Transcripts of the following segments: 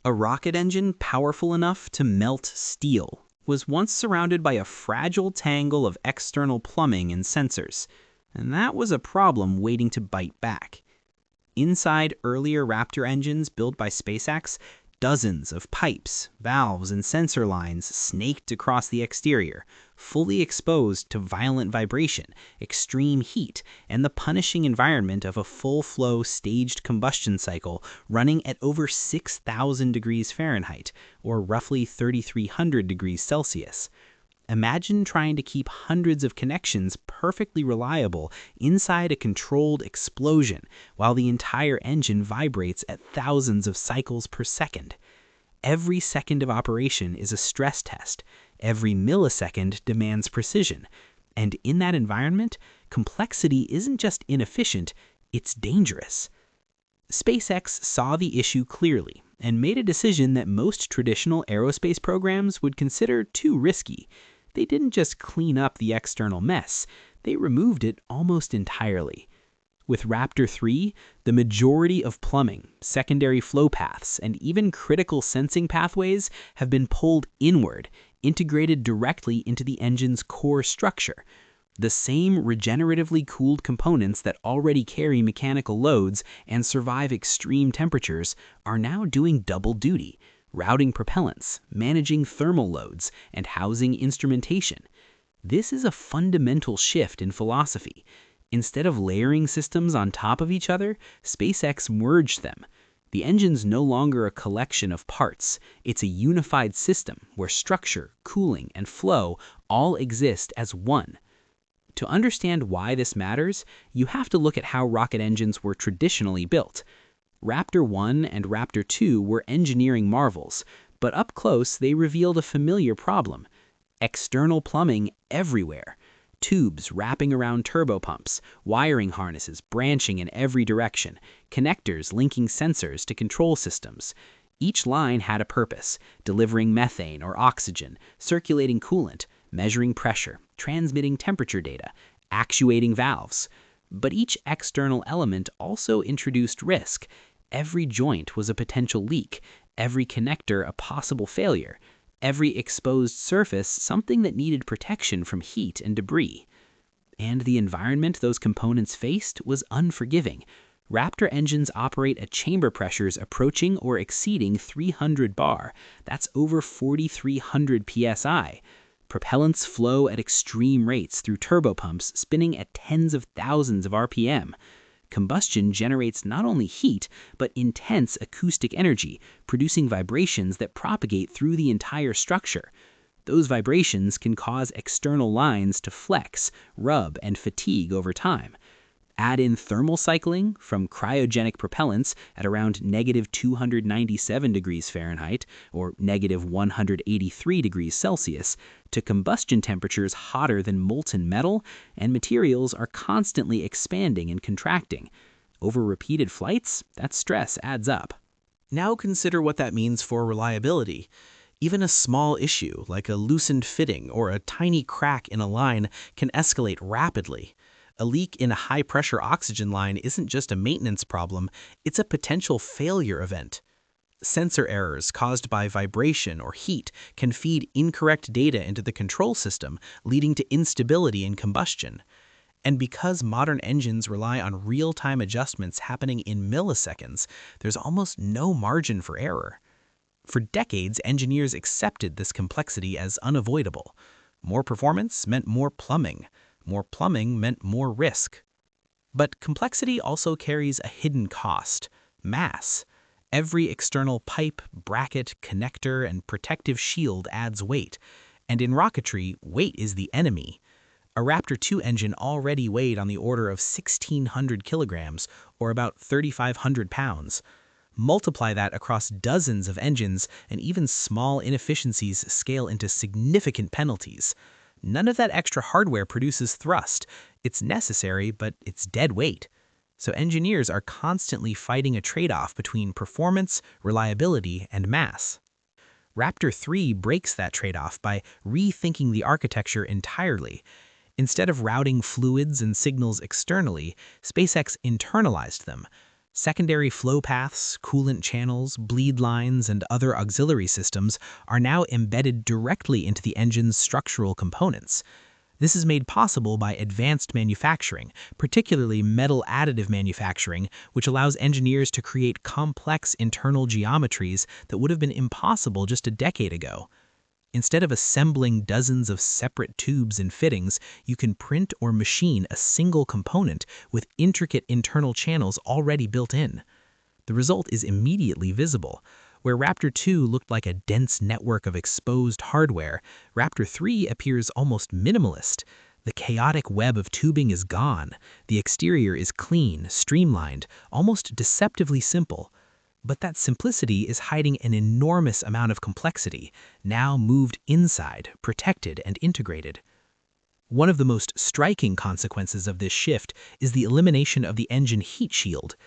A rocket engine powerful enough to melt steel was once surrounded by a fragile tangle of external plumbing and sensors, and that was a problem waiting to bite back. Inside earlier Raptor engines built by SpaceX, dozens of pipes, valves, and sensor lines snaked across the exterior, fully exposed to violent vibration, extreme heat, and the punishing environment of a full-flow staged combustion cycle running at over 6,000 degrees Fahrenheit, or roughly 3,300 degrees Celsius. Imagine trying to keep hundreds of connections perfectly reliable inside a controlled explosion while the entire engine vibrates at thousands of cycles per second. Every second of operation is a stress test. Every millisecond demands precision. And in that environment, complexity isn't just inefficient, it's dangerous. SpaceX saw the issue clearly and made a decision that most traditional aerospace programs would consider too risky. They didn't just clean up the external mess, they removed it almost entirely. With Raptor 3, the majority of plumbing, secondary flow paths, and even critical sensing pathways have been pulled inward, integrated directly into the engine's core structure. The same regeneratively cooled components that already carry mechanical loads and survive extreme temperatures are now doing double duty, routing propellants, managing thermal loads, and housing instrumentation. This is a fundamental shift in philosophy. Instead of layering systems on top of each other, SpaceX merged them. The engine's no longer a collection of parts. It's a unified system where structure, cooling, and flow all exist as one. To understand why this matters, you have to look at how rocket engines were traditionally built. Raptor 1 and Raptor 2 were engineering marvels, but up close they revealed a familiar problem. External plumbing everywhere. Tubes wrapping around turbopumps, wiring harnesses branching in every direction, connectors linking sensors to control systems. Each line had a purpose, delivering methane or oxygen, circulating coolant, measuring pressure, transmitting temperature data, actuating valves. But each external element also introduced risk. Every joint was a potential leak, every connector a possible failure, every exposed surface something that needed protection from heat and debris. And the environment those components faced was unforgiving. Raptor engines operate at chamber pressures approaching or exceeding 300 bar. That's over 4,300 psi. Propellants flow at extreme rates through turbopumps spinning at tens of thousands of RPM. Combustion generates not only heat, but intense acoustic energy, producing vibrations that propagate through the entire structure. Those vibrations can cause external lines to flex, rub, and fatigue over time. Add in thermal cycling from cryogenic propellants at around -297 degrees Fahrenheit or -183 degrees Celsius to combustion temperatures hotter than molten metal, and materials are constantly expanding and contracting. Over repeated flights, that stress adds up. Now consider what that means for reliability. Even a small issue like a loosened fitting or a tiny crack in a line can escalate rapidly. A leak in a high-pressure oxygen line isn't just a maintenance problem, it's a potential failure event. Sensor errors caused by vibration or heat can feed incorrect data into the control system, leading to instability in combustion. And because modern engines rely on real-time adjustments happening in milliseconds, there's almost no margin for error. For decades, engineers accepted this complexity as unavoidable. More performance meant more plumbing. More plumbing meant more risk. But complexity also carries a hidden cost: mass. Every external pipe, bracket, connector, and protective shield adds weight. And in rocketry, weight is the enemy. A Raptor 2 engine already weighed on the order of 1,600 kilograms, or about 3,500 pounds. Multiply that across dozens of engines, and even small inefficiencies scale into significant penalties. None of that extra hardware produces thrust. It's necessary, but it's dead weight. So engineers are constantly fighting a trade-off between performance, reliability, and mass. Raptor 3 breaks that trade-off by rethinking the architecture entirely. Instead of routing fluids and signals externally, SpaceX internalized them. Secondary flow paths, coolant channels, bleed lines, and other auxiliary systems are now embedded directly into the engine's structural components. This is made possible by advanced manufacturing, particularly metal additive manufacturing, which allows engineers to create complex internal geometries that would have been impossible just a decade ago. Instead of assembling dozens of separate tubes and fittings, you can print or machine a single component with intricate internal channels already built in. The result is immediately visible. Where Raptor 2 looked like a dense network of exposed hardware, Raptor 3 appears almost minimalist. The chaotic web of tubing is gone. The exterior is clean, streamlined, almost deceptively simple. But that simplicity is hiding an enormous amount of complexity, now moved inside, protected, and integrated. One of the most striking consequences of this shift is the elimination of the engine heat shield.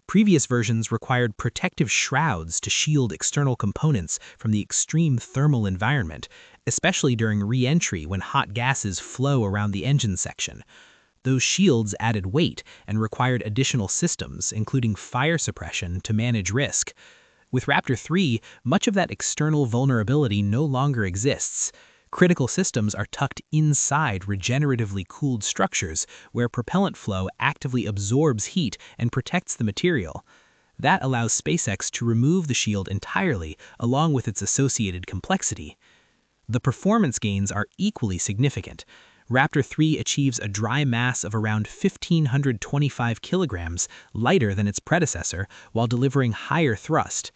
Previous versions required protective shrouds to shield external components from the extreme thermal environment, especially during re-entry when hot gases flow around the engine section. Those shields added weight and required additional systems, including fire suppression, to manage risk. With Raptor 3, much of that external vulnerability no longer exists. Critical systems are tucked inside regeneratively cooled structures where propellant flow actively absorbs heat and protects the material. That allows SpaceX to remove the shield entirely, along with its associated complexity. The performance gains are equally significant. Raptor 3 achieves a dry mass of around 1,525 kilograms, lighter than its predecessor, while delivering higher thrust.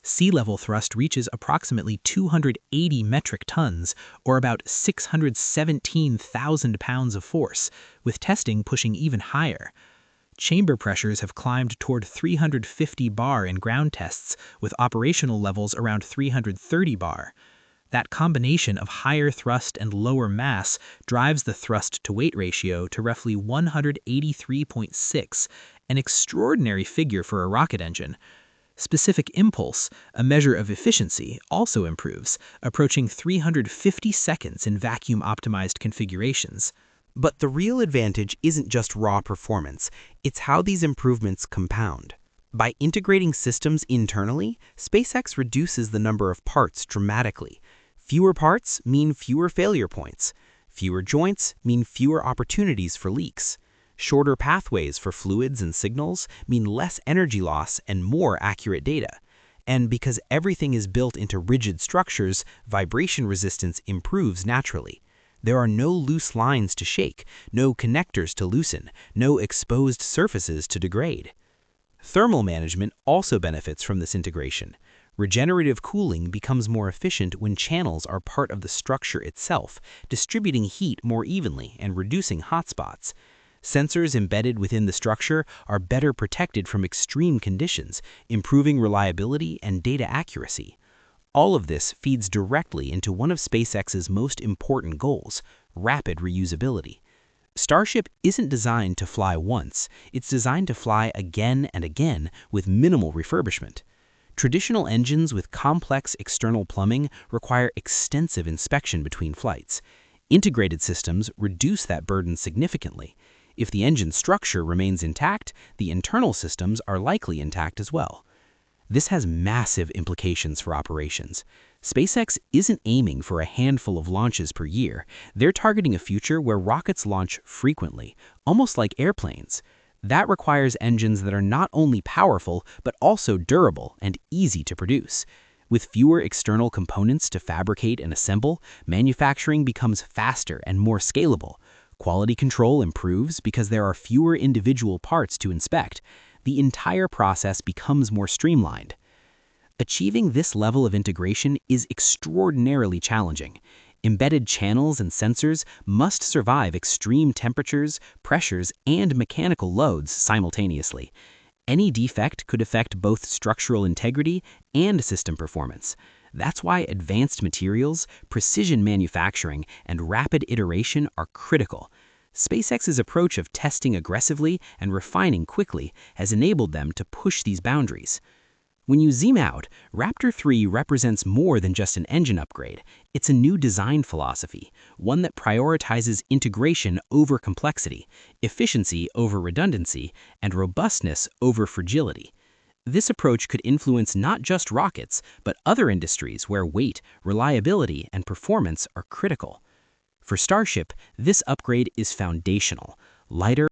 Sea-level thrust reaches approximately 280 metric tons, or about 617,000 pounds of force, with testing pushing even higher. Chamber pressures have climbed toward 350 bar in ground tests, with operational levels around 330 bar. That combination of higher thrust and lower mass drives the thrust-to-weight ratio to roughly 183.6, an extraordinary figure for a rocket engine. Specific impulse, a measure of efficiency, also improves, approaching 350 seconds in vacuum-optimized configurations. But the real advantage isn't just raw performance, it's how these improvements compound. By integrating systems internally, SpaceX reduces the number of parts dramatically. Fewer parts mean fewer failure points. Fewer joints mean fewer opportunities for leaks. Shorter pathways for fluids and signals mean less energy loss and more accurate data. And because everything is built into rigid structures, vibration resistance improves naturally. There are no loose lines to shake, no connectors to loosen, no exposed surfaces to degrade. Thermal management also benefits from this integration. Regenerative cooling becomes more efficient when channels are part of the structure itself, distributing heat more evenly and reducing hotspots. Sensors embedded within the structure are better protected from extreme conditions, improving reliability and data accuracy. All of this feeds directly into one of SpaceX's most important goals, rapid reusability. Starship isn't designed to fly once, it's designed to fly again and again with minimal refurbishment. Traditional engines with complex external plumbing require extensive inspection between flights. Integrated systems reduce that burden significantly. If the engine structure remains intact, the internal systems are likely intact as well. This has massive implications for operations. SpaceX isn't aiming for a handful of launches per year. They're targeting a future where rockets launch frequently, almost like airplanes. That requires engines that are not only powerful, but also durable and easy to produce. With fewer external components to fabricate and assemble, manufacturing becomes faster and more scalable. Quality control improves because there are fewer individual parts to inspect. The entire process becomes more streamlined. Achieving this level of integration is extraordinarily challenging. Embedded channels and sensors must survive extreme temperatures, pressures, and mechanical loads simultaneously. Any defect could affect both structural integrity and system performance. That's why advanced materials, precision manufacturing, and rapid iteration are critical. SpaceX's approach of testing aggressively and refining quickly has enabled them to push these boundaries. When you zoom out, Raptor 3 represents more than just an engine upgrade. It's a new design philosophy, one that prioritizes integration over complexity, efficiency over redundancy, and robustness over fragility. This approach could influence not just rockets, but other industries where weight, reliability, and performance are critical. For Starship, this upgrade is foundational. Lighter,